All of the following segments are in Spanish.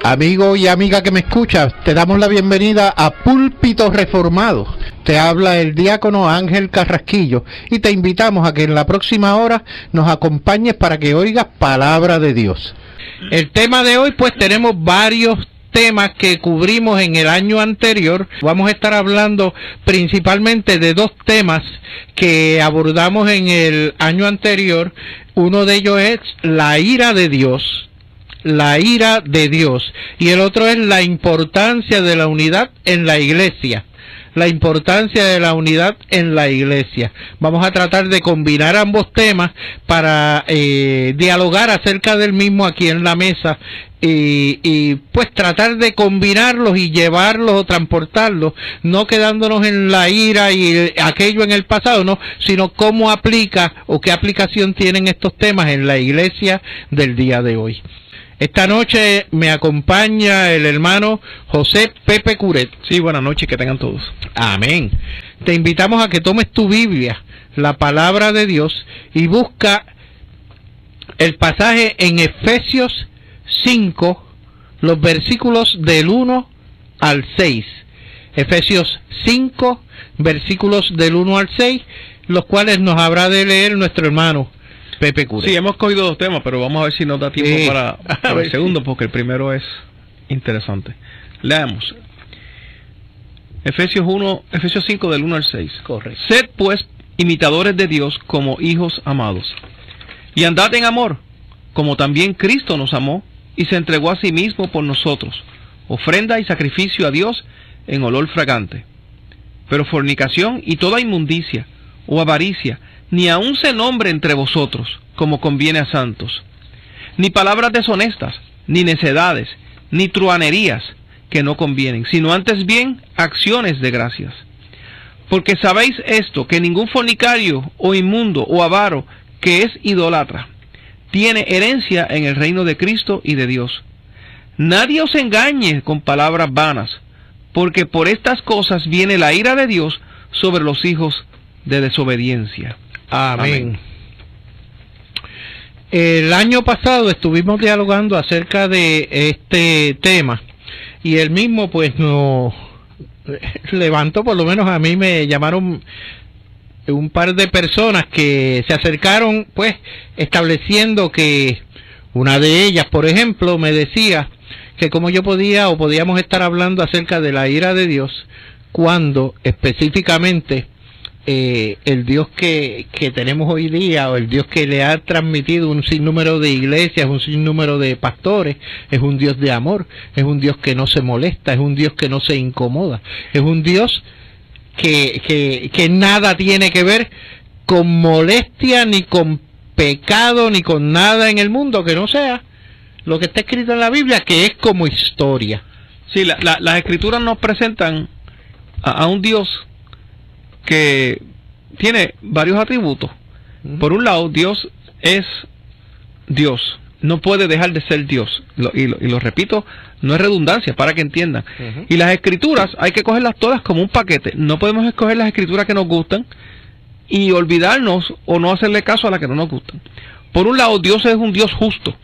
Amigo y amiga que me escuchas, te damos la bienvenida a Púlpito Reformado. Te habla el diácono Ángel Carrasquillo y te invitamos a que en la próxima hora nos acompañes para que oigas palabra de Dios. El tema de hoy, pues tenemos varios temas que cubrimos en el año anterior. Vamos a estar hablando principalmente de dos temas que abordamos en el año anterior. Uno de ellos es la ira de Dios. La ira de Dios, y el otro es la importancia de la unidad en la iglesia. La importancia de la unidad en la iglesia. Vamos a tratar de combinar ambos temas para dialogar acerca del mismo aquí en la mesa y pues tratar de combinarlos y llevarlos o transportarlos, no quedándonos en la ira y aquello en el pasado, no, sino cómo aplica o qué aplicación tienen estos temas en la iglesia del día de hoy. Esta noche me acompaña el hermano José Pepe Curet. Sí, buenas noches, que tengan todos. Amén. Te invitamos a que tomes tu Biblia, la palabra de Dios, y busca el pasaje en Efesios 5, los versículos del 1 al 6. Efesios 5, versículos del 1 al 6, los cuales nos habrá de leer nuestro hermano Pepe Curet. Sí, hemos cogido dos temas, pero vamos a ver si nos da tiempo para el segundo, porque el primero es interesante. Leamos. Efesios 5 del 1 al 6. Correcto. Sed pues imitadores de Dios como hijos amados, y andad en amor, como también Cristo nos amó, y se entregó a sí mismo por nosotros, ofrenda y sacrificio a Dios en olor fragante. Pero fornicación y toda inmundicia o avaricia ni aun se nombre entre vosotros, como conviene a santos, ni palabras deshonestas, ni necedades, ni truhanerías que no convienen, sino antes bien acciones de gracias. Porque sabéis esto, que ningún fornicario, o inmundo, o avaro, que es idólatra, tiene herencia en el reino de Cristo y de Dios. Nadie os engañe con palabras vanas, porque por estas cosas viene la ira de Dios sobre los hijos de desobediencia. Amén. El año pasado estuvimos dialogando acerca de este tema y el mismo pues nos levantó, por lo menos a mí me llamaron un par de personas que se acercaron pues estableciendo que una de ellas, por ejemplo, me decía que cómo yo podía o podíamos estar hablando acerca de la ira de Dios cuando específicamente el Dios que tenemos hoy día, o el Dios que le ha transmitido un sinnúmero de iglesias, un sinnúmero de pastores, es un Dios de amor, es un Dios que no se molesta, es un Dios que no se incomoda, es un Dios que nada tiene que ver con molestia, ni con pecado, ni con nada en el mundo que no sea lo que está escrito en la Biblia, que es como historia. Sí, las escrituras nos presentan a un Dios que tiene varios atributos. Por un lado, Dios es Dios, no puede dejar de ser Dios, y lo repito, no es redundancia, para que entiendan. Y las escrituras hay que cogerlas todas como un paquete. No podemos escoger las escrituras que nos gustan y olvidarnos o no hacerle caso a las que no nos gustan. Por un lado, Dios es un Dios justo.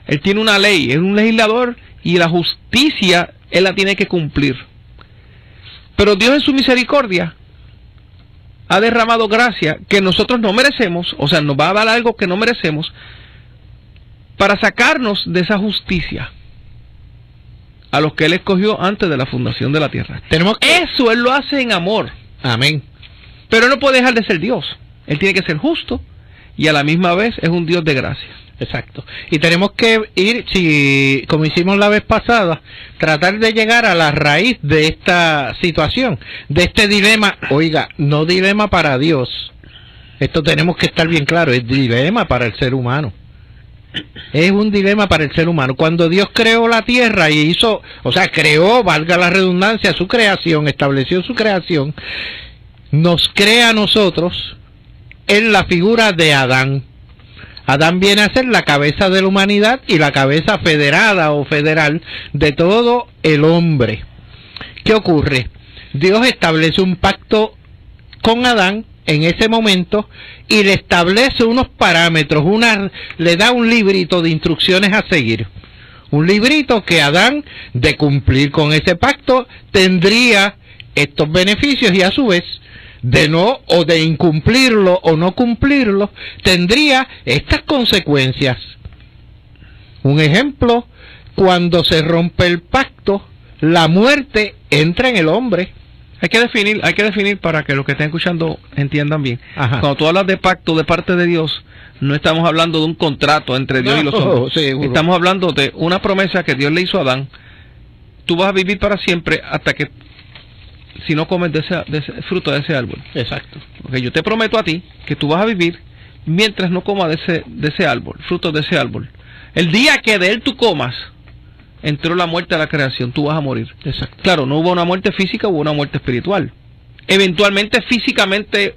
Él tiene una ley, es un legislador, y la justicia Él la tiene que cumplir. Pero Dios en su misericordia ha derramado gracia que nosotros no merecemos, o sea, nos va a dar algo que no merecemos, para sacarnos de esa justicia a los que Él escogió antes de la fundación de la tierra. Eso Él lo hace en amor. Amén. Pero Él no puede dejar de ser Dios. Él tiene que ser justo y a la misma vez es un Dios de gracia. Exacto. Y tenemos que ir, si como hicimos la vez pasada, tratar de llegar a la raíz de esta situación, de este dilema. Oiga, no dilema para Dios. Esto tenemos que estar bien claro, es dilema para el ser humano. Es un dilema para el ser humano. Cuando Dios creó la tierra y hizo, o sea, creó, valga la redundancia, su creación, estableció su creación, nos crea a nosotros en la figura de Adán. Adán viene a ser la cabeza de la humanidad y la cabeza federada o federal de todo el hombre. ¿Qué ocurre? Dios establece un pacto con Adán en ese momento y le establece unos parámetros, le da un librito de instrucciones a seguir. Un librito que Adán, de cumplir con ese pacto, tendría estos beneficios y a su vez, de no o de incumplirlo o no cumplirlo, tendría estas consecuencias. Un ejemplo, cuando se rompe el pacto, la muerte entra en el hombre. Hay que definir para que los que estén escuchando entiendan bien. Ajá. Cuando tú hablas de pacto de parte de Dios, no estamos hablando de un contrato entre Dios y los hombres. Seguro. Estamos hablando de una promesa que Dios le hizo a Adán. Tú vas a vivir para siempre hasta que, si no comes de ese fruto de ese árbol. Exacto. Porque yo te prometo a ti que tú vas a vivir mientras no comas de ese árbol, frutos de ese árbol. El día que de él tú comas, entró la muerte a la creación, tú vas a morir. Exacto. Claro, no hubo una muerte física, hubo una muerte espiritual. Eventualmente, físicamente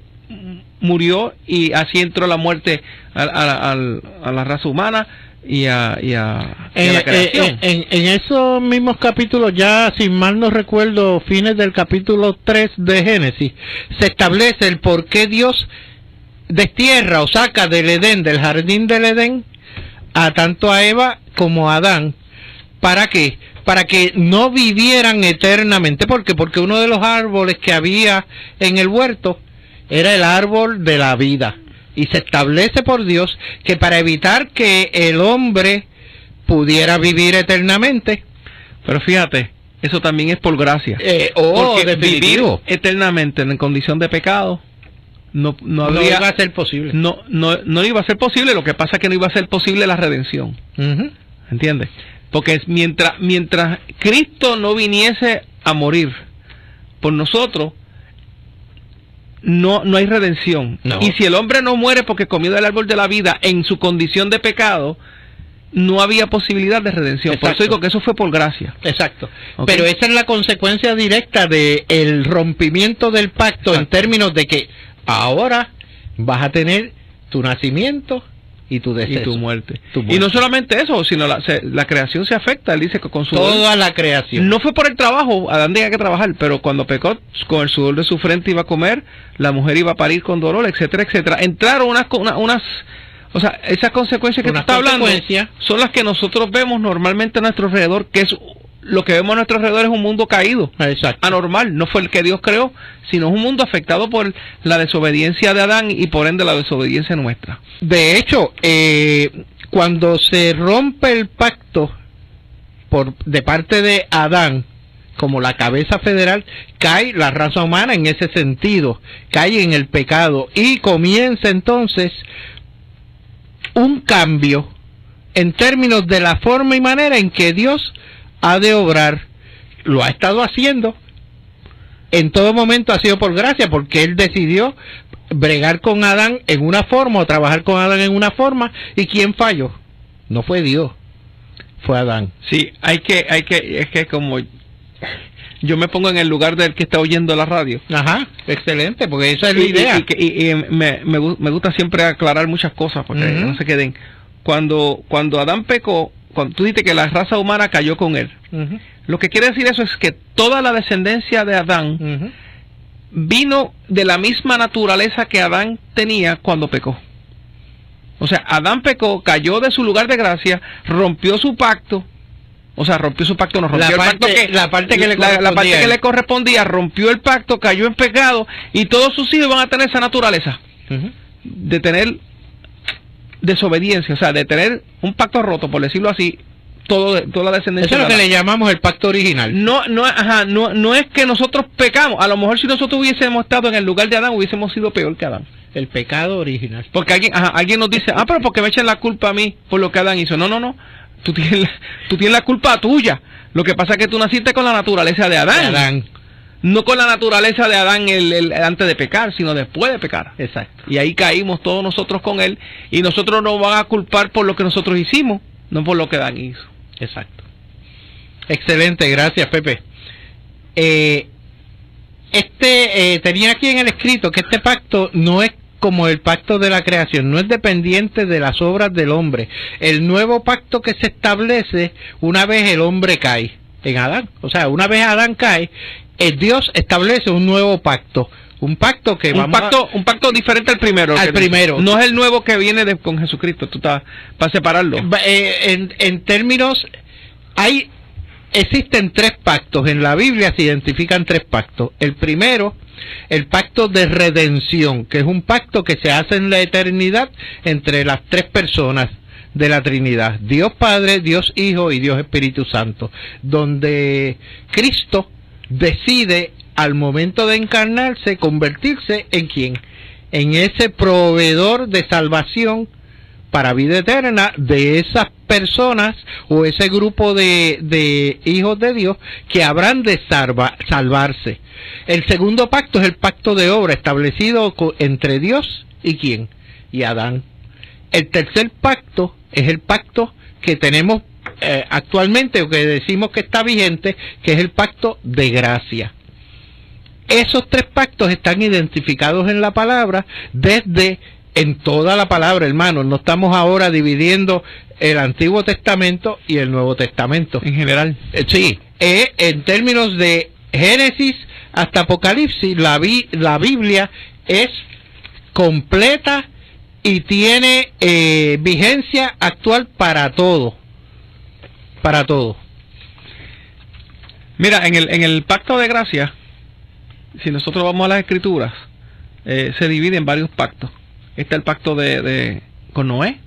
murió y así entró la muerte a la raza humana y a la creación. En esos mismos capítulos, ya sin mal no recuerdo, fines del capítulo 3 de Génesis, se establece el por qué Dios destierra o saca del Edén, del jardín del Edén, a tanto a Eva como a Adán. ¿Para qué? Para que no vivieran eternamente. ¿Por qué? Porque uno de los árboles que había en el huerto era el árbol de la vida. Y se establece por Dios que para evitar que el hombre pudiera vivir eternamente. Pero fíjate, eso también es por gracia. Porque definitivo. Vivir eternamente en condición de pecado no iba a ser posible. No iba a ser posible. Lo que pasa es que no iba a ser posible la redención. ¿Entiendes? Porque mientras Cristo no viniese a morir por nosotros, no hay redención. No. Y si el hombre no muere porque comió del árbol de la vida en su condición de pecado, no había posibilidad de redención. Exacto. Por eso digo que eso fue por gracia. Exacto. ¿Okay? Pero esa es la consecuencia directa del rompimiento del pacto. Exacto. En términos de que ahora vas a tener tu nacimiento y tu deceso. Y tu muerte. Y no solamente eso, sino la creación se afecta. Él dice que con su toda la creación. No fue por el trabajo, Adán tenía que trabajar, pero cuando pecó, con el sudor de su frente iba a comer, la mujer iba a parir con dolor, etcétera, etcétera. Entraron unas o sea, esas consecuencias que tú estás hablando son las que nosotros vemos normalmente a nuestro alrededor, que es lo que vemos a nuestro alrededor es un mundo caído. Exacto. Anormal, no fue el que Dios creó, sino es un mundo afectado por la desobediencia de Adán y por ende la desobediencia nuestra. De hecho, cuando se rompe el pacto de parte de Adán, como la cabeza federal, cae la raza humana en ese sentido, cae en el pecado y comienza entonces un cambio en términos de la forma y manera en que Dios ha de obrar. Lo ha estado haciendo en todo momento, ha sido por gracia, porque Él decidió bregar con Adán en una forma o trabajar con Adán en una forma. ¿Y quién falló? No fue Dios, fue Adán. Sí, es que como yo me pongo en el lugar del que está oyendo la radio. Ajá, excelente, porque esa es la idea. Y me gusta siempre aclarar muchas cosas porque no se queden. Cuando Adán pecó, cuando tú dices que la raza humana cayó con él, lo que quiere decir eso es que toda la descendencia de Adán vino de la misma naturaleza que Adán tenía cuando pecó. O sea, Adán pecó, cayó de su lugar de gracia, rompió su pacto. O sea, rompió su pacto, no rompió la parte que le correspondía, rompió el pacto, cayó en pecado, y todos sus hijos van a tener esa naturaleza de tener desobediencia, o sea, de tener un pacto roto, por decirlo así, toda la descendencia. Eso es lo que le llamamos el pacto original. No es que nosotros pecamos. A lo mejor si nosotros hubiésemos estado en el lugar de Adán, hubiésemos sido peor que Adán. El pecado original. Porque alguien nos dice, pero porque me echan la culpa a mí por lo que Adán hizo. No. Tú tienes la culpa tuya. Lo que pasa es que tú naciste con la naturaleza de Adán. No con la naturaleza de Adán antes de pecar, sino después de pecar. Exacto. Y ahí caímos todos nosotros con él. Y nosotros nos van a culpar por lo que nosotros hicimos, no por lo que Adán hizo. Exacto. Excelente, gracias, Pepe. Tenía aquí en el escrito que este pacto no es como el pacto de la creación, no es dependiente de las obras del hombre. El nuevo pacto que se establece una vez el hombre cae en Adán, o sea, una vez Adán cae, Dios establece un nuevo pacto, un pacto que un pacto diferente al primero. No es el nuevo que viene con Jesucristo, tú estás para separarlo. En términos Existen 3 pactos. En la Biblia se identifican 3 pactos. El primero, el pacto de redención, que es un pacto que se hace en la eternidad entre las 3 personas de la Trinidad, Dios Padre, Dios Hijo y Dios Espíritu Santo, donde Cristo decide al momento de encarnarse convertirse en ¿quién? En ese proveedor de salvación para vida eterna de esas personas o ese grupo de hijos de Dios que habrán de salvarse. El segundo pacto es el pacto de obra establecido entre Dios y ¿quién? Y Adán. El tercer pacto es el pacto que tenemos actualmente, o que decimos que está vigente, que es el pacto de gracia. Esos 3 pactos están identificados en la palabra en toda la palabra, hermanos. No estamos ahora dividiendo el Antiguo Testamento y el Nuevo Testamento. En general. Sí, en términos de Génesis hasta Apocalipsis, la Biblia es completa y tiene vigencia actual para todo. Para todo. Mira, en el pacto de gracia, si nosotros vamos a las Escrituras, se divide en varios pactos. Está el pacto con Noé,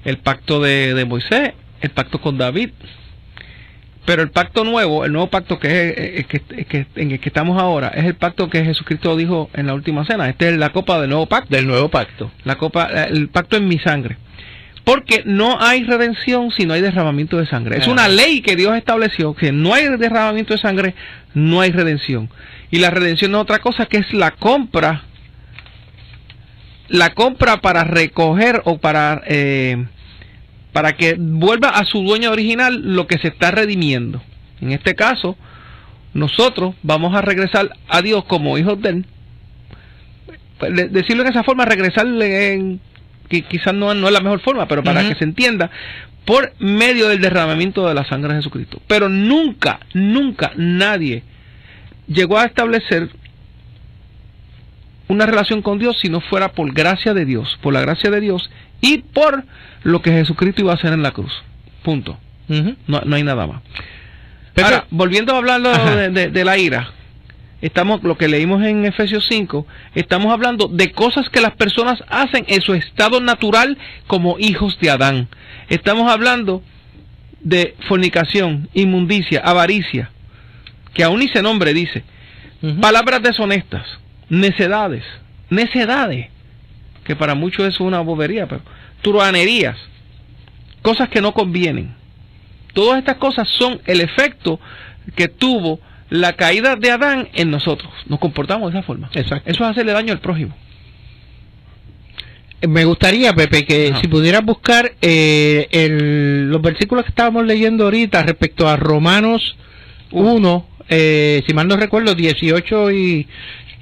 el pacto de Moisés, el pacto con David. Pero el pacto nuevo, el nuevo pacto en el que estamos ahora, es el pacto que Jesucristo dijo en la última cena. Esta es la copa del nuevo pacto. Del nuevo pacto. El pacto en mi sangre. Porque no hay redención si no hay derramamiento de sangre. Es una ley que Dios estableció, que no hay derramamiento de sangre, no hay redención. Y la redención no es otra cosa que es la compra para recoger o para que vuelva a su dueño original lo que se está redimiendo. En este caso, nosotros vamos a regresar a Dios como hijos de Él. Decirlo en esa forma, regresarle que quizás no es la mejor forma, pero para que se entienda, por medio del derramamiento de la sangre de Jesucristo. Pero nunca nadie llegó a establecer una relación con Dios si no fuera por gracia de Dios, por la gracia de Dios y por lo que Jesucristo iba a hacer en la cruz. Punto. No hay nada más. Pero, ahora, volviendo a hablar de la ira, lo que leímos en Efesios 5, estamos hablando de cosas que las personas hacen en su estado natural como hijos de Adán. Estamos hablando de fornicación, inmundicia, avaricia, que aún ni se nombre dice, palabras deshonestas, necedades, que para muchos es una bobería, pero truhanerías, cosas que no convienen. Todas estas cosas son el efecto que tuvo la caída de Adán en nosotros. Nos comportamos de esa forma. Exacto. Eso es hacerle daño al prójimo. Me gustaría, Pepe, que si pudieras buscar los versículos que estábamos leyendo ahorita respecto a Romanos 1, si mal no recuerdo, 18 y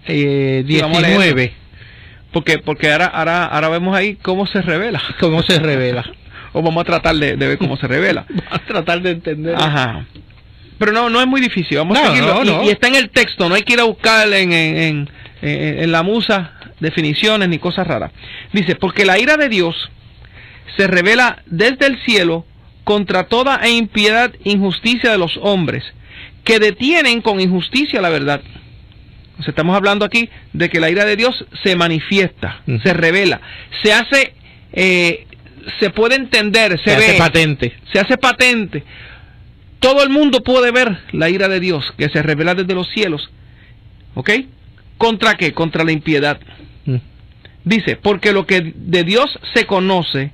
19. Porque ahora vemos ahí cómo se revela. Cómo se revela. O vamos a tratar de ver cómo se revela. Vamos a tratar de entender. Ajá. Pero no es muy difícil. Vamos a seguirlo. Y está en el texto. No hay que ir a buscar en la musa definiciones ni cosas raras. Dice, porque la ira de Dios se revela desde el cielo contra toda impiedad, injusticia de los hombres, que detienen con injusticia la verdad. O sea, estamos hablando aquí de que la ira de Dios se manifiesta, se revela, se hace, se puede entender, se ve, se hace patente. Todo el mundo puede ver la ira de Dios que se revela desde los cielos. ¿Ok? ¿Contra qué? Contra la impiedad. Dice, porque lo que de Dios se conoce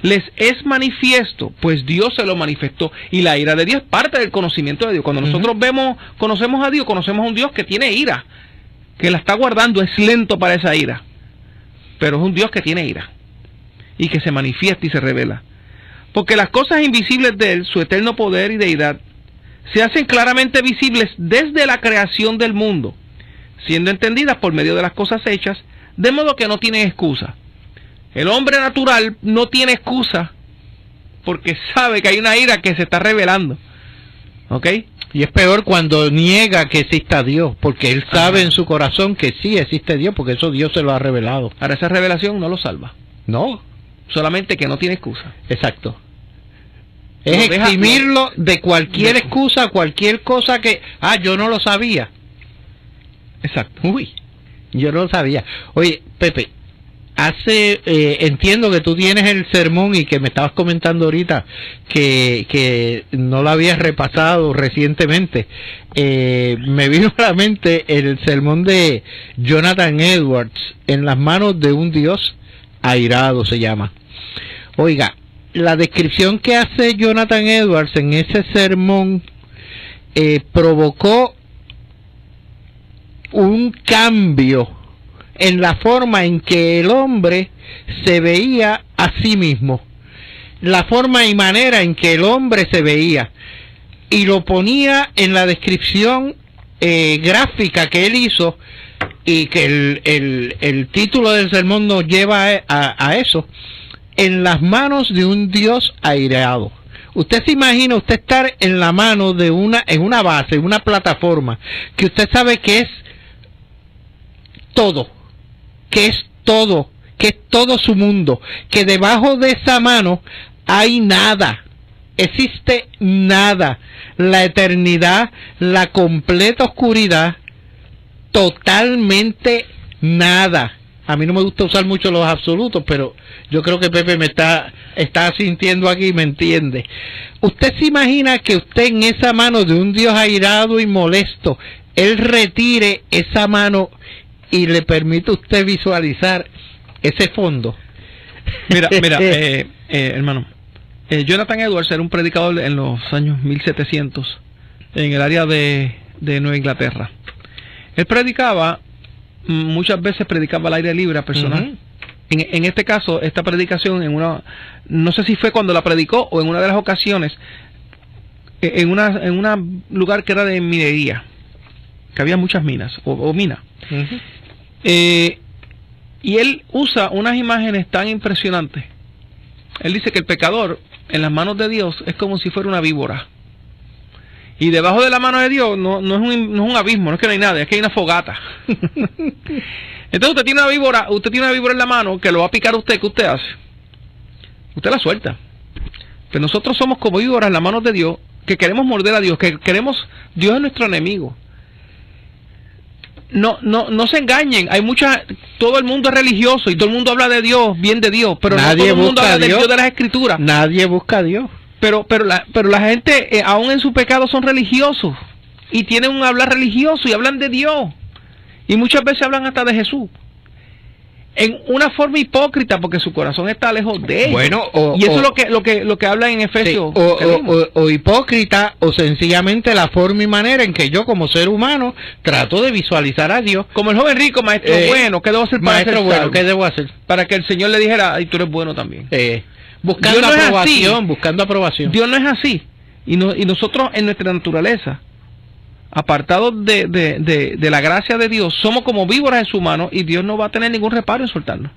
les es manifiesto, pues Dios se lo manifestó. Y la ira de Dios es parte del conocimiento de Dios. Cuando nosotros conocemos a Dios, conocemos a un Dios que tiene ira, que la está guardando, es lento para esa ira, pero es un Dios que tiene ira y que se manifiesta y se revela. Porque las cosas invisibles de Él, su eterno poder y deidad, se hacen claramente visibles desde la creación del mundo, siendo entendidas por medio de las cosas hechas, de modo que no tienen excusa. El hombre natural no tiene excusa porque sabe que hay una ira que se está revelando. ¿Ok? Y es peor cuando niega que exista Dios, porque él sabe en su corazón que sí existe Dios, porque eso Dios se lo ha revelado. Ahora, esa revelación no lo salva. No. Solamente que no tiene excusa. Exacto. Es eximirlo de cualquier excusa, cualquier cosa que... yo no lo sabía. Exacto. Uy, yo no lo sabía. Oye, Pepe, entiendo que tú tienes el sermón y que me estabas comentando ahorita que no lo habías repasado recientemente. Me vino a la mente el sermón de Jonathan Edwards, En las manos de un Dios airado se llama. Oiga, la descripción que hace Jonathan Edwards en ese sermón provocó un cambio en la forma en que el hombre se veía a sí mismo, la forma y manera en que el hombre se veía, y lo ponía en la descripción gráfica que él hizo, y que el título del sermón nos lleva a eso: en las manos de un Dios airado. Usted se imagina usted estar en la mano de en una base, en una plataforma, que usted sabe que es todo, que es todo su mundo, que debajo de esa mano hay nada, existe nada, la eternidad, la completa oscuridad, totalmente nada. A mí no me gusta usar mucho los absolutos, pero yo creo que Pepe me está sintiendo aquí y me entiende. ¿Usted se imagina que usted en esa mano de un Dios airado y molesto, él retire esa mano y le permite a usted visualizar ese fondo? Mira, hermano, Jonathan Edwards era un predicador en los años 1700 en el área de Nueva Inglaterra. Él muchas veces predicaba al aire libre a personas. Uh-huh. En este caso, esta predicación no sé si fue cuando la predicó o en una de las ocasiones, en un lugar que era de minería, que había muchas minas o minas. Uh-huh. Y él usa unas imágenes tan impresionantes. Él dice que el pecador en las manos de Dios es como si fuera una víbora, y debajo de la mano de Dios no es un abismo, no es que no hay nada, es que hay una fogata. Entonces usted tiene una víbora en la mano que lo va a picar a usted. ¿Qué usted hace? Usted la suelta. Pero nosotros somos como víboras en las manos de Dios, que queremos morder a Dios, Dios es nuestro enemigo. No se engañen, todo el mundo es religioso y todo el mundo habla de Dios, bien de Dios, pero no todo el mundo habla del Dios de las Escrituras. Nadie busca a Dios. Pero la gente, aún en su pecado, son religiosos y tienen un hablar religioso y hablan de Dios, y muchas veces hablan hasta de Jesús en una forma hipócrita, porque su corazón está lejos de ellos. Bueno, y eso es lo que habla en Efesios. Sí, o hipócrita, o sencillamente la forma y manera en que yo, como ser humano, trato de visualizar a Dios. Como el joven rico, maestro bueno, ¿qué debo hacer para ser bueno? ¿Qué debo hacer? Para que el Señor le dijera: ay, tú eres bueno también. Buscando aprobación. Dios no es así. Y nosotros, en nuestra naturaleza, apartados de la gracia de Dios, somos como víboras en su mano, y Dios no va a tener ningún reparo en soltarnos.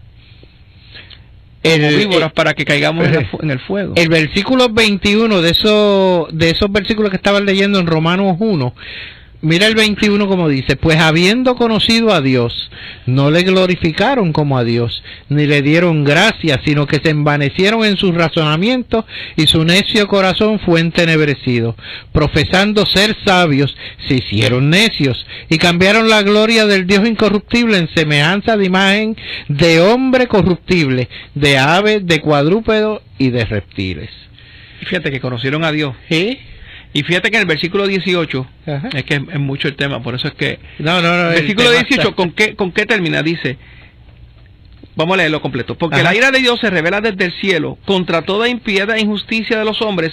Como víboras para que caigamos en el fuego. El versículo 21 de esos versículos que estaban leyendo en Romanos 1, mira el 21 como dice: pues habiendo conocido a Dios, no le glorificaron como a Dios, ni le dieron gracias, sino que se envanecieron en sus razonamientos, y su necio corazón fue entenebrecido. Profesando ser sabios, se hicieron necios, y cambiaron la gloria del Dios incorruptible en semejanza de imagen de hombre corruptible, de aves, de cuadrúpedos y de reptiles. Fíjate que conocieron a Dios. ¿Sí? Y fíjate que en el versículo 18, ajá, es que es mucho el tema, por eso es que... No, el versículo 18, ¿con qué termina? Dice, vamos a leerlo completo. Porque ajá, la ira de Dios se revela desde el cielo contra toda impiedad e injusticia de los hombres,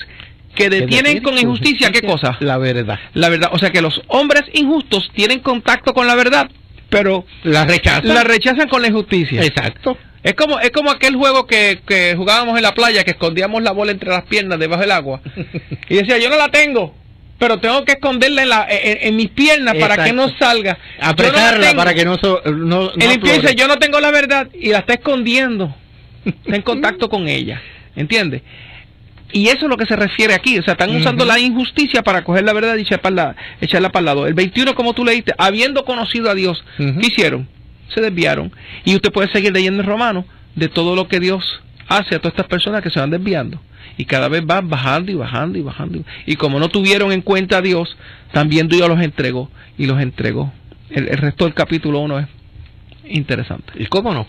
que detienen con injusticia, ¿qué cosa? La verdad. La verdad, o sea que los hombres injustos tienen contacto con la verdad, pero la rechazan con la injusticia. Exacto. Es como aquel juego que jugábamos en la playa, que escondíamos la bola entre las piernas debajo del agua. Y decía: yo no la tengo, pero tengo que esconderla en mis piernas. Exacto. Para que no salga. Apretarla para que no el impío dice: yo no tengo la verdad, y la está escondiendo. Está en contacto con ella. ¿Entiendes? Y eso es lo que se refiere aquí. O sea, están usando la injusticia para coger la verdad y echarla para el lado. El 21, como tú leíste, habiendo conocido a Dios, ¿qué hicieron? Se desviaron. Y usted puede seguir leyendo en Romanos de todo lo que Dios hace a todas estas personas que se van desviando. Y cada vez van bajando y bajando y bajando. Y como no tuvieron en cuenta a Dios, también Dios los entregó. Y los entregó. El resto del capítulo 1 es interesante. ¿Y cómo no?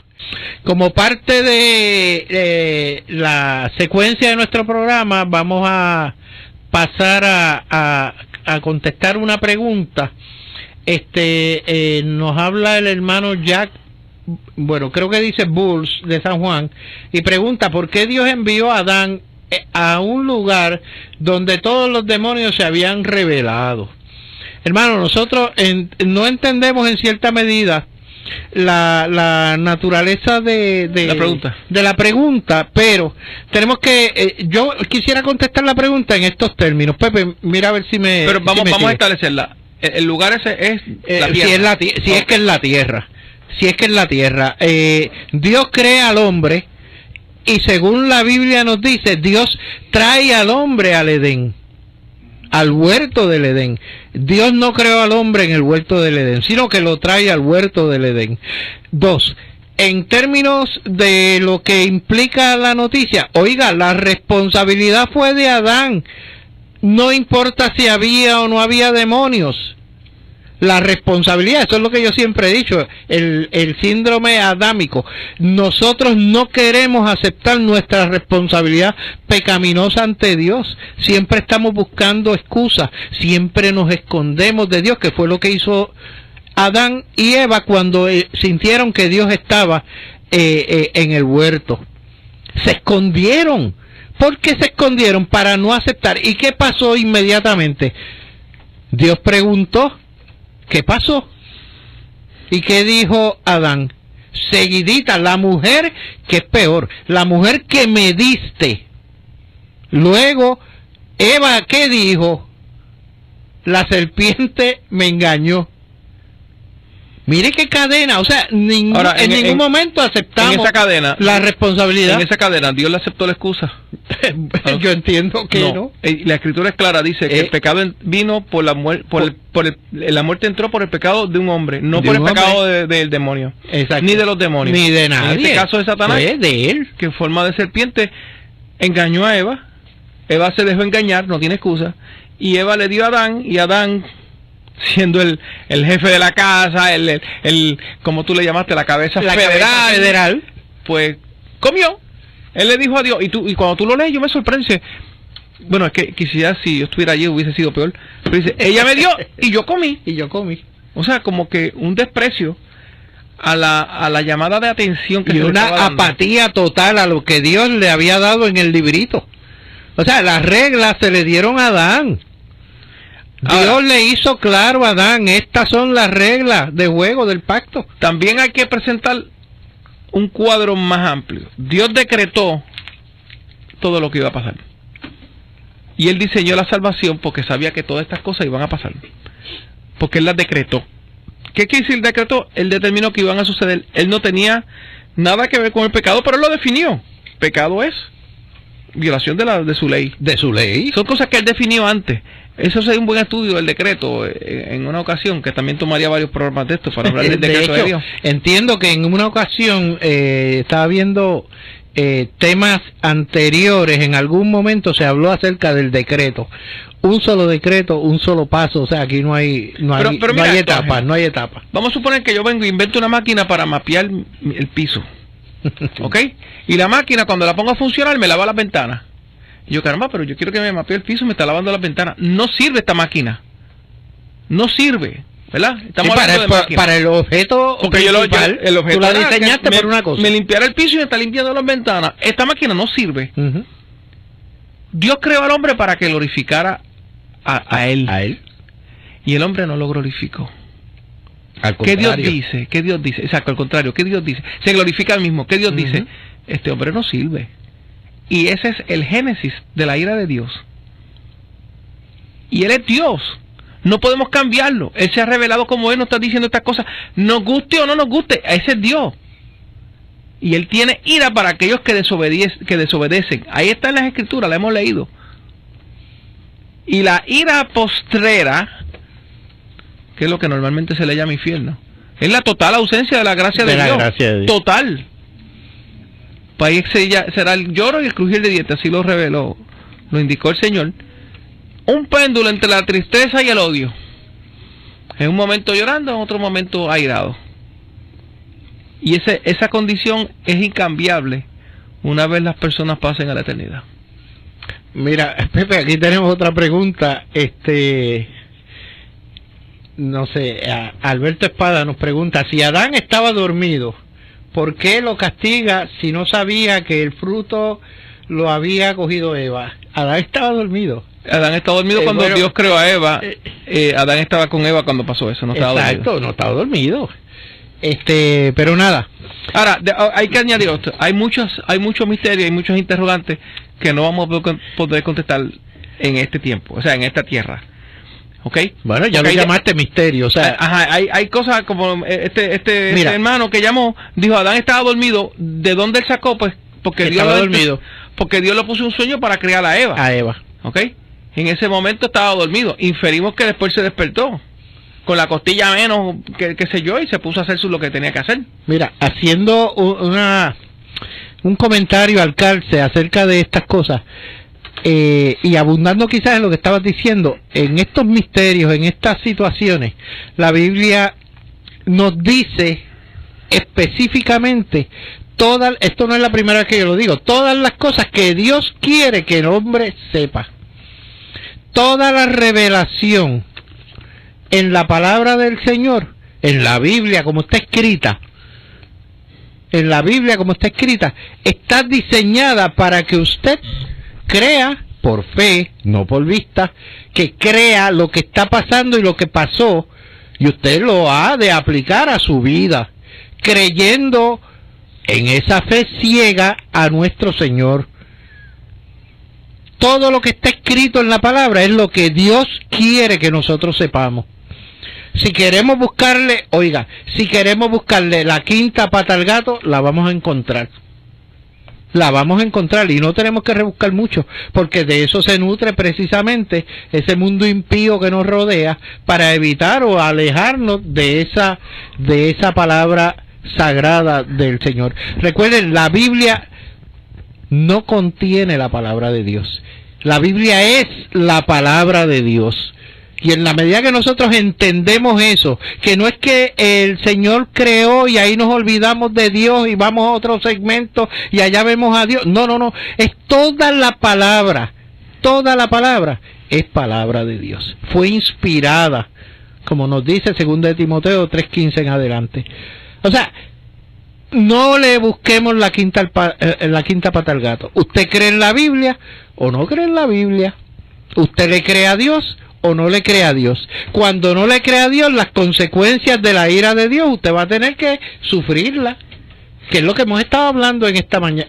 Como parte de la secuencia de nuestro programa, vamos a pasar a contestar una pregunta. Nos habla el hermano Jack, bueno, creo que dice Bulls de San Juan, y pregunta por qué Dios envió a Adán a un lugar donde todos los demonios se habían revelado. Hermano, nosotros no entendemos en cierta medida la naturaleza de la pregunta, pero tenemos que yo quisiera contestar la pregunta en estos términos. Pepe, mira a ver si me... Pero vamos a establecerla. El lugar ese es la tierra. Si es que es la tierra. Si es que es la tierra. Dios crea al hombre y según la Biblia nos dice, Dios trae al hombre al Edén, al huerto del Edén. Dios no creó al hombre en el huerto del Edén, sino que lo trae al huerto del Edén. 2. En términos de lo que implica la noticia, oiga, la responsabilidad fue de Adán. No importa si había o no había demonios. La responsabilidad, eso es lo que yo siempre he dicho, el síndrome adámico. Nosotros no queremos aceptar nuestra responsabilidad pecaminosa ante Dios. Siempre estamos buscando excusas, siempre nos escondemos de Dios, que fue lo que hizo Adán y Eva cuando sintieron que Dios estaba en el huerto. Se escondieron. ¿Por qué se escondieron? Para no aceptar. ¿Y qué pasó inmediatamente? Dios preguntó, ¿qué pasó? ¿Y qué dijo Adán? Seguidita, la mujer, que es peor, la mujer que me diste. Luego, Eva, ¿qué dijo? La serpiente me engañó. Mire qué cadena, o sea, en ningún momento aceptamos esa cadena, la responsabilidad. En esa cadena, Dios le aceptó la excusa. Yo entiendo que no. La Escritura es clara, dice que el pecado vino por la muerte, la muerte entró por el pecado de un hombre, no por el pecado del demonio. Exacto. Ni de los demonios. Ni de nadie. En este caso de Satanás, de él, que en forma de serpiente engañó a Eva. Eva se dejó engañar, no tiene excusa. Y Eva le dio a Adán, y Adán, siendo el jefe de la casa, el como tú le llamaste, la cabeza federal, pues comió. Él le dijo a Dios, y cuando tú lo lees, yo me sorprendo. Bueno, es que quizás si yo estuviera allí hubiese sido peor. Pero dice, ella me dio y yo comí. O sea, como que un desprecio a la llamada de atención que y una apatía total a lo que Dios le había dado en el librito. O sea, las reglas se le dieron a Adán. Dios le hizo claro a Adán, estas son las reglas de juego del pacto. También hay que presentar un cuadro más amplio. Dios decretó todo lo que iba a pasar. Y Él diseñó la salvación porque sabía que todas estas cosas iban a pasar. Porque Él las decretó. ¿Qué quiere decir decretó? Él determinó que iban a suceder. Él no tenía nada que ver con el pecado, pero Él lo definió. Pecado es violación de su ley. De su ley. Son cosas que Él definió antes. Eso es un buen estudio del decreto en una ocasión, que también tomaría varios programas de esto para hablar del decreto de Dios. Entiendo que en una ocasión estaba viendo temas anteriores, en algún momento se habló acerca del decreto. Un solo decreto, un solo paso, o sea, aquí no hay etapas, no hay etapas. Vamos a suponer que yo vengo e invento una máquina para mapear el piso. ¿Ok? Y la máquina, cuando la pongo a funcionar, me lava las ventanas. Y yo, caramba, pero yo quiero que me mapee el piso y me está lavando las ventanas. No sirve esta máquina. No sirve, ¿verdad? Estamos para el objeto principal, el objeto tú la diseñaste por una cosa. Me limpiara el piso y me está limpiando las ventanas. Esta máquina no sirve. Dios creó al hombre para que glorificara a él. Y el hombre no lo glorificó. ¿Qué Dios dice? ¿Qué Dios dice? Exacto, al contrario. ¿Qué Dios dice? Se glorifica al mismo. ¿Qué Dios dice? Este hombre no sirve. Y ese es el génesis de la ira de Dios. Y Él es Dios. No podemos cambiarlo. Él se ha revelado como Él, nos está diciendo estas cosas. Nos guste o no nos guste, ese es Dios. Y Él tiene ira para aquellos que desobedecen. Ahí está en las Escrituras, la hemos leído. Y la ira postrera, que es lo que normalmente se le llama infierno, es la total ausencia de la gracia de Dios. Total. país será el lloro y el crujir de dientes, así lo reveló, lo indicó el Señor. Un péndulo entre la tristeza y el odio. En un momento llorando, en otro momento airado. Y esa condición es incambiable una vez las personas pasen a la eternidad. Mira, Pepe, aquí tenemos otra pregunta. No sé, Alberto Espada nos pregunta, si Adán estaba dormido, ¿por qué lo castiga si no sabía que el fruto lo había cogido Eva? Adán estaba dormido. Adán estaba dormido cuando Dios creó a Eva. Adán estaba con Eva cuando pasó eso, no estaba dormido. Exacto, no estaba dormido. Pero nada. Ahora, hay que añadir esto. Hay muchos misterios, hay muchos interrogantes que no vamos a poder contestar en este tiempo, o sea, en esta tierra. ¿Ok? Bueno, ya lo llamaste misterio, o sea. Ajá, hay cosas como este hermano que llamó, dijo, Adán estaba dormido. ¿De dónde él sacó? Pues porque Dios estaba dormido. Porque Dios le puso un sueño para crear a Eva. A Eva. ¿Ok? En ese momento estaba dormido. Inferimos que después se despertó con la costilla menos, qué sé yo, y se puso a hacer lo que tenía que hacer. Mira, haciendo un comentario al calce acerca de estas cosas, y abundando quizás en lo que estabas diciendo, en estos misterios, en estas situaciones, la Biblia nos dice específicamente esto no es la primera vez que yo lo digo, todas las cosas que Dios quiere que el hombre sepa. Toda la revelación en la palabra del Señor, en la Biblia como está escrita, está diseñada para que usted crea por fe, no por vista, que crea lo que está pasando y lo que pasó, y usted lo ha de aplicar a su vida, creyendo en esa fe ciega a nuestro Señor. Todo lo que está escrito en la palabra es lo que Dios quiere que nosotros sepamos. Si queremos buscarle la quinta pata al gato, la vamos a encontrar. Y no tenemos que rebuscar mucho, porque de eso se nutre precisamente ese mundo impío que nos rodea, para evitar o alejarnos de esa palabra sagrada del Señor. Recuerden, la Biblia no contiene la palabra de Dios. La Biblia es la palabra de Dios. Y en la medida que nosotros entendemos eso, que no es que el Señor creó y ahí nos olvidamos de Dios y vamos a otro segmento y allá vemos a Dios. No, es toda la palabra es palabra de Dios. Fue inspirada, como nos dice 2 de Timoteo 3:15 en adelante. O sea, no le busquemos la quinta pata al gato. ¿Usted cree en la Biblia o no cree en la Biblia? ¿Usted le cree a Dios o no le cree a Dios? Cuando no le cree a Dios, las consecuencias de la ira de Dios usted va a tener que sufrirla, que es lo que hemos estado hablando en esta mañana,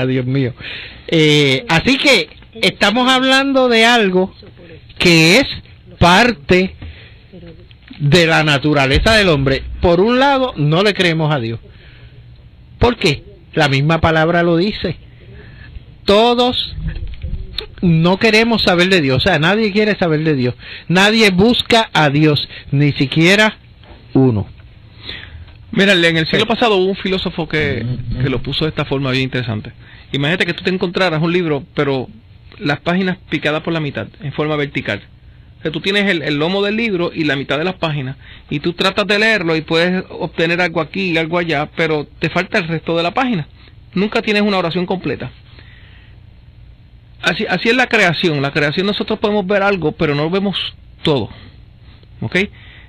Dios mío. Así que estamos hablando de algo que es parte de la naturaleza del hombre. Por un lado, no le creemos a Dios. ¿Por qué? La misma palabra lo dice. Todos no queremos saber de Dios, o sea, nadie quiere saber de Dios. Nadie busca a Dios, ni siquiera uno. Mira, en el siglo pasado hubo un filósofo que lo puso de esta forma bien interesante. Imagínate que tú te encontraras un libro, pero las páginas picadas por la mitad, en forma vertical. O sea, tú tienes el lomo del libro y la mitad de las páginas, y tú tratas de leerlo y puedes obtener algo aquí y algo allá, pero te falta el resto de la página. Nunca tienes una oración completa. Así es la creación. La creación, nosotros podemos ver algo, pero no vemos todo. ¿Ok?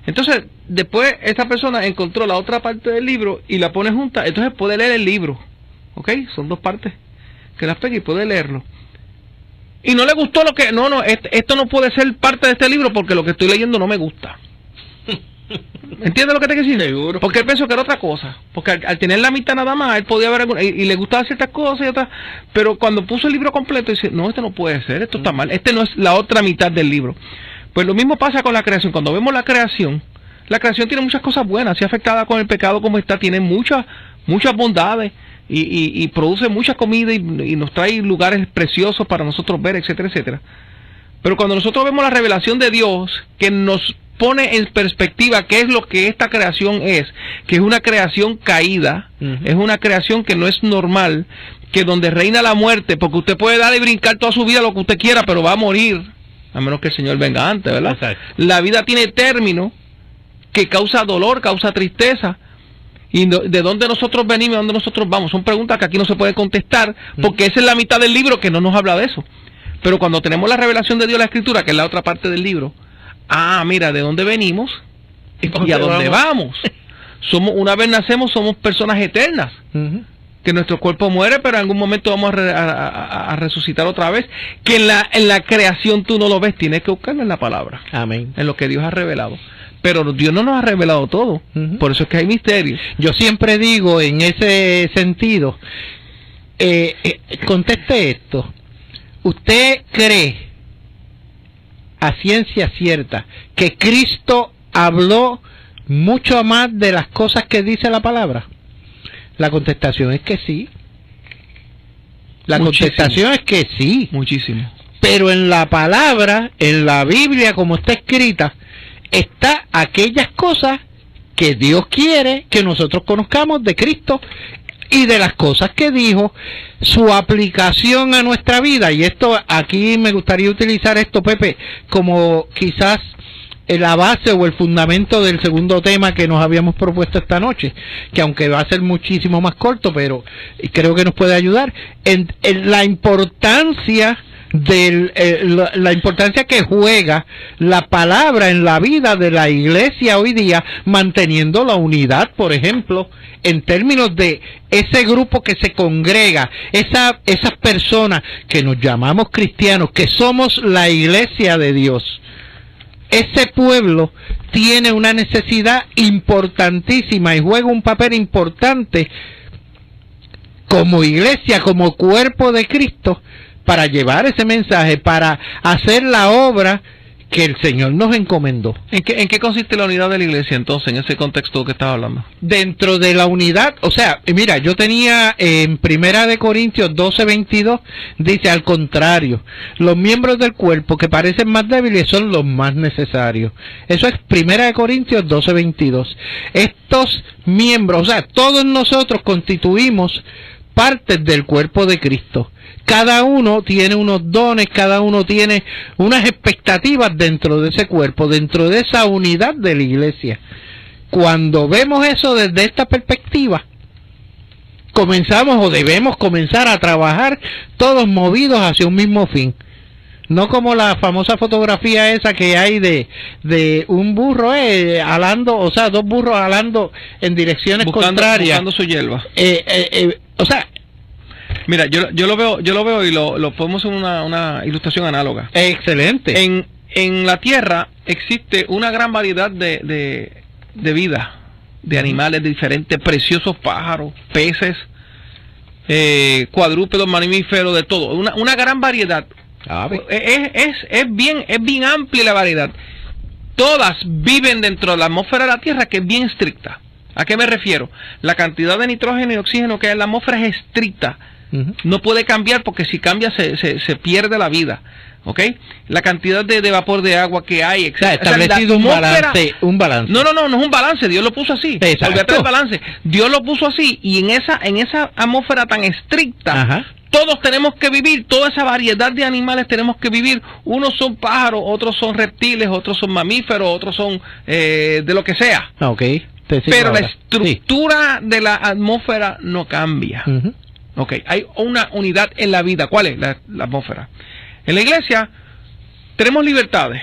Entonces, después esta persona encontró la otra parte del libro y la pone junta, entonces puede leer el libro. ¿Ok? Son dos partes que las pega y puede leerlo. Y no le gustó esto no puede ser parte de este libro porque lo que estoy leyendo no me gusta. ¿Entiendes lo que te quiero decir? Seguro. Porque él pensó que era otra cosa. Porque al tener la mitad nada más, él podía ver y le gustaban ciertas cosas y otras. Pero cuando puso el libro completo, dice, no, esto no puede ser, esto está mal. Este no es la otra mitad del libro. Pues lo mismo pasa con la creación. Cuando vemos la creación tiene muchas cosas buenas. Si afectada con el pecado como está, tiene muchas bondades. Y produce mucha comida y nos trae lugares preciosos para nosotros ver, etcétera, etcétera. Pero cuando nosotros vemos la revelación de Dios, que nos pone en perspectiva qué es lo que esta creación es, que es una creación caída, es una creación que no es normal, que donde reina la muerte, porque usted puede dar y brincar toda su vida lo que usted quiera, pero va a morir, a menos que el Señor venga antes, ¿verdad? Exacto. La vida tiene término, que causa dolor, causa tristeza, y de dónde nosotros venimos, de dónde nosotros vamos, son preguntas que aquí no se puede contestar, porque esa es la mitad del libro que no nos habla de eso. Pero cuando tenemos la revelación de Dios, la Escritura, que es la otra parte del libro, mira, de dónde venimos y a dónde vamos. Una vez nacemos, somos personas eternas. Que nuestro cuerpo muere, pero en algún momento vamos a resucitar otra vez. Que en la creación tú no lo ves, tienes que buscarlo en la palabra. Amén. En lo que Dios ha revelado. Pero Dios no nos ha revelado todo. Por eso es que hay misterios. Yo siempre digo en ese sentido, conteste esto. ¿Usted cree a ciencia cierta que Cristo habló mucho más de las cosas que dice la palabra? La contestación es que sí. La contestación es que sí. Muchísimo. Pero en la palabra, en la Biblia como está escrita, está aquellas cosas que Dios quiere que nosotros conozcamos de Cristo y de las cosas que dijo, su aplicación a nuestra vida. Y esto, aquí me gustaría utilizar esto, Pepe, como quizás la base o el fundamento del segundo tema que nos habíamos propuesto esta noche, que aunque va a ser muchísimo más corto, pero creo que nos puede ayudar en la importancia la importancia que juega la palabra en la vida de la iglesia hoy día, manteniendo la unidad, por ejemplo, en términos de ese grupo que se congrega, esas personas que nos llamamos cristianos, que somos la iglesia de Dios. Ese pueblo tiene una necesidad importantísima y juega un papel importante como iglesia, como cuerpo de Cristo, para llevar ese mensaje, para hacer la obra que el Señor nos encomendó. ¿En qué consiste la unidad de la iglesia entonces, en ese contexto que estaba hablando? Dentro de la unidad, o sea, mira, yo tenía en 1 Corintios 12:22, dice al contrario, los miembros del cuerpo que parecen más débiles son los más necesarios. Eso es 1 Corintios 12:22. Estos miembros, o sea, todos nosotros constituimos partes del cuerpo de Cristo. Cada uno tiene unos dones, cada uno tiene unas expectativas dentro de ese cuerpo, dentro de esa unidad de la iglesia. Cuando vemos eso desde esta perspectiva, comenzamos o debemos comenzar a trabajar todos movidos hacia un mismo fin. No como la famosa fotografía esa que hay de un burro alando, o sea, dos burros alando en direcciones contrarias. Buscando su hierba. O sea, mira, yo lo veo y lo podemos en una ilustración análoga. Excelente. En la tierra existe una gran variedad de vida, de animales diferentes, preciosos pájaros, peces, cuadrúpedos, mamíferos, de todo, una gran variedad. Es bien amplia la variedad. Todas viven dentro de la atmósfera de la tierra, que es bien estricta. ¿A qué me refiero? La cantidad de nitrógeno y oxígeno que hay en la atmósfera es estricta. No puede cambiar, porque si cambia se pierde la vida. ¿Ok? La cantidad de vapor de agua que hay, etc. O sea, establecido un balance. No es un balance. Dios lo puso así. Olvídate del balance. Dios lo puso así, y en esa atmósfera tan estricta, todos tenemos que vivir, toda esa variedad de animales tenemos que vivir. Unos son pájaros, otros son reptiles, otros son mamíferos, otros son de lo que sea. Pero la estructura de la atmósfera no cambia. Hay una unidad en la vida. ¿Cuál es la atmósfera? En la iglesia tenemos libertades,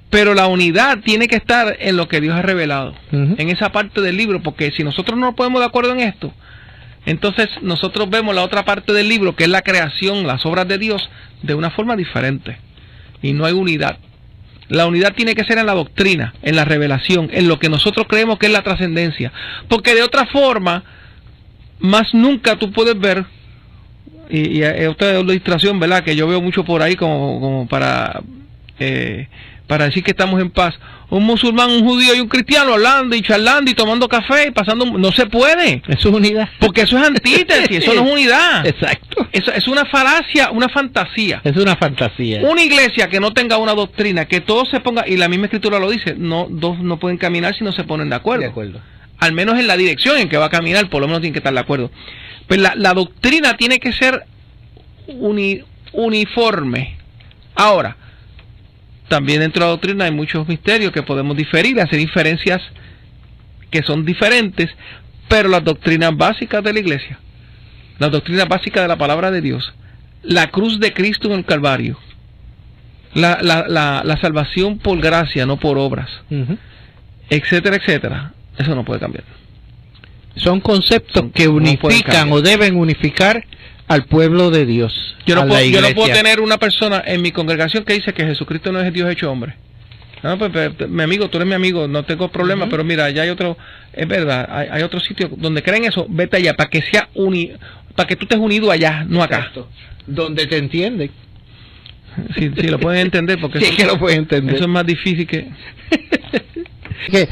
pero la unidad tiene que estar en lo que Dios ha revelado, en esa parte del libro, porque si nosotros no nos ponemos de acuerdo en esto, entonces nosotros vemos la otra parte del libro, que es la creación, las obras de Dios, de una forma diferente, y no hay unidad. La unidad tiene que ser en la doctrina, en la revelación, en lo que nosotros creemos que es la trascendencia, porque de otra forma, más nunca tú puedes ver, y esta es una ilustración, ¿verdad?, que yo veo mucho por ahí como para para decir que estamos en paz. Un musulmán, un judío y un cristiano hablando y charlando y tomando café y pasando... No se puede. Eso es unidad. Porque eso es antítesis, eso no es unidad. Exacto. Eso es una falacia, una fantasía. Es una fantasía. Una iglesia que no tenga una doctrina, que todo se ponga, y la misma escritura lo dice, dos no pueden caminar si no se ponen de acuerdo. De acuerdo. Al menos en la dirección en que va a caminar, por lo menos tienen que estar de acuerdo. Pues la doctrina tiene que ser uniforme. Ahora, también dentro de la doctrina hay muchos misterios que podemos diferir, hacer diferencias que son diferentes, pero las doctrinas básicas de la iglesia, las doctrinas básicas de la palabra de Dios, la cruz de Cristo en el Calvario, la salvación por gracia, no por obras, etcétera, etcétera, eso no puede cambiar. Son conceptos que unifican o deben unificar al pueblo de Dios. Yo no puedo tener una persona en mi congregación que dice que Jesucristo no es Dios hecho hombre. No, pues, mi amigo, tú eres mi amigo, no tengo problema, pero mira, ya hay otro, es verdad, hay otro sitio donde creen eso, vete allá, para que sea para que tú estés unido allá, no acá. Exacto. Donde te entienden. Sí, lo pueden entender, porque sí, que lo pueden entender. Eso es más difícil que... Que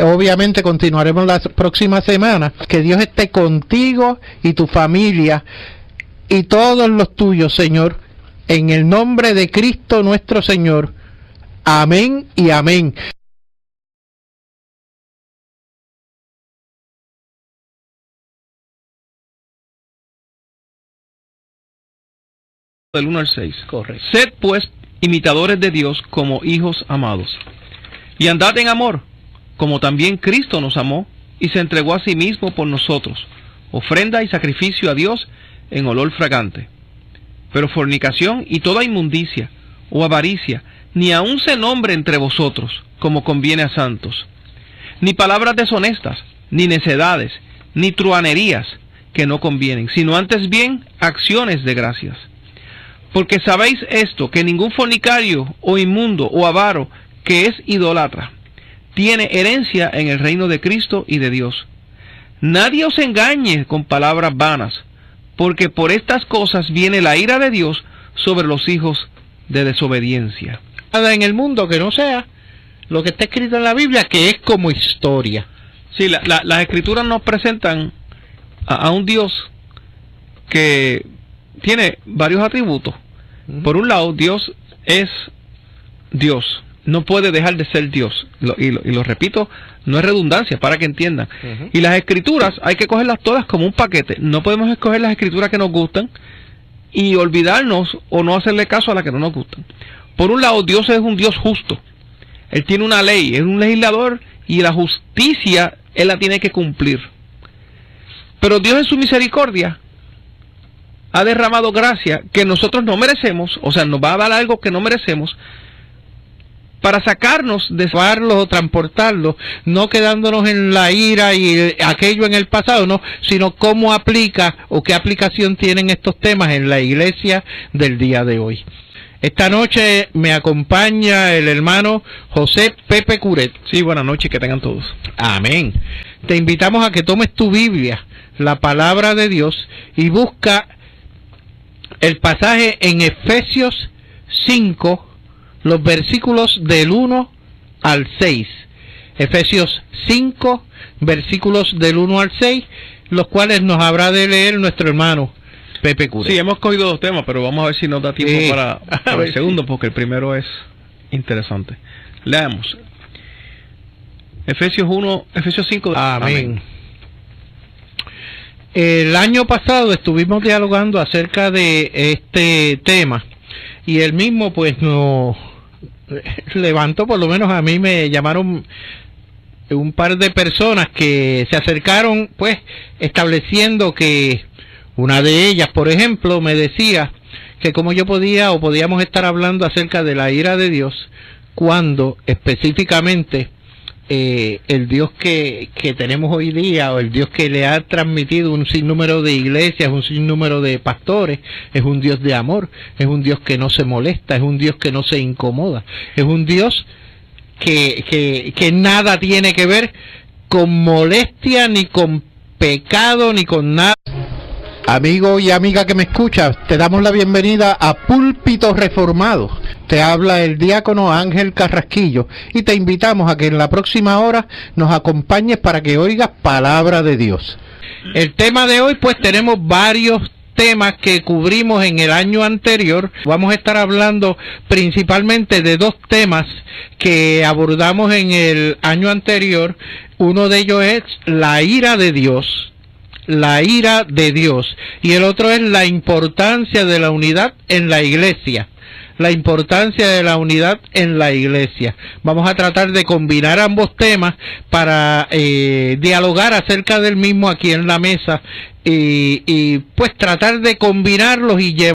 obviamente continuaremos la próxima semana. Que Dios esté contigo y tu familia y todos los tuyos, Señor, en el nombre de Cristo nuestro Señor. Amén y amén. Del 1 al 6. Correcto. Sed pues imitadores de Dios como hijos amados, y andad en amor, como también Cristo nos amó y se entregó a sí mismo por nosotros, ofrenda y sacrificio a Dios en olor fragante. Pero fornicación y toda inmundicia o avaricia ni aun se nombre entre vosotros, como conviene a santos, ni palabras deshonestas, ni necedades, ni truhanerías que no convienen, sino antes bien acciones de gracias. Porque sabéis esto, que ningún fornicario o inmundo o avaro que es idólatra tiene herencia en el reino de Cristo y de Dios. Nadie os engañe con palabras vanas, porque por estas cosas viene la ira de Dios sobre los hijos de desobediencia. Nada en el mundo que no sea lo que está escrito en la Biblia, que es como historia. Sí, las escrituras nos presentan a un Dios que tiene varios atributos. Por un lado, Dios es Dios, no puede dejar de ser Dios, y lo repito, no es redundancia, para que entiendan. Y las escrituras hay que cogerlas todas como un paquete. No podemos escoger las escrituras que nos gustan y olvidarnos o no hacerle caso a las que no nos gustan. Por un lado, Dios es un Dios justo. Él tiene una ley, es un legislador, y la justicia Él la tiene que cumplir. Pero Dios en su misericordia ha derramado gracia que nosotros no merecemos, o sea, nos va a dar algo que no merecemos, para sacarnos de llevarlos o transportarlos, no quedándonos en la ira y aquello en el pasado, no, sino cómo aplica o qué aplicación tienen estos temas en la iglesia del día de hoy. Esta noche me acompaña el hermano José Pepe Curet. Sí, buenas noches, que tengan todos. Amén. Te invitamos a que tomes tu Biblia, la palabra de Dios, y busca el pasaje en Efesios 5, los versículos del 1 al 6. Efesios 5, versículos del 1 al 6, los cuales nos habrá de leer nuestro hermano Pepe Cure. Sí, hemos cogido dos temas, pero vamos a ver si nos da tiempo para el segundo, porque el primero es interesante. Leamos. Efesios 5. Amén. El año pasado estuvimos dialogando acerca de este tema, y el mismo pues nos levantó, por lo menos a mí me llamaron un par de personas que se acercaron, pues estableciendo que una de ellas, por ejemplo, me decía que cómo yo podía o podíamos estar hablando acerca de la ira de Dios cuando específicamente el Dios que tenemos hoy día, o el Dios que le ha transmitido un sinnúmero de iglesias, un sinnúmero de pastores, es un Dios de amor, es un Dios que no se molesta, es un Dios que no se incomoda, es un Dios que nada tiene que ver con molestia, ni con pecado, ni con nada. Amigo y amiga que me escuchas, te damos la bienvenida a Púlpito Reformado. Te habla el diácono Ángel Carrasquillo y te invitamos a que en la próxima hora nos acompañes para que oigas palabra de Dios. El tema de hoy, pues tenemos varios temas que cubrimos en el año anterior. Vamos a estar hablando principalmente de dos temas que abordamos en el año anterior. Uno de ellos es la ira de Dios. La ira de Dios, y el otro es la importancia de la unidad en la iglesia. La importancia de la unidad en la iglesia. Vamos a tratar de combinar ambos temas para dialogar acerca del mismo aquí en la mesa y pues tratar de combinarlos y llevar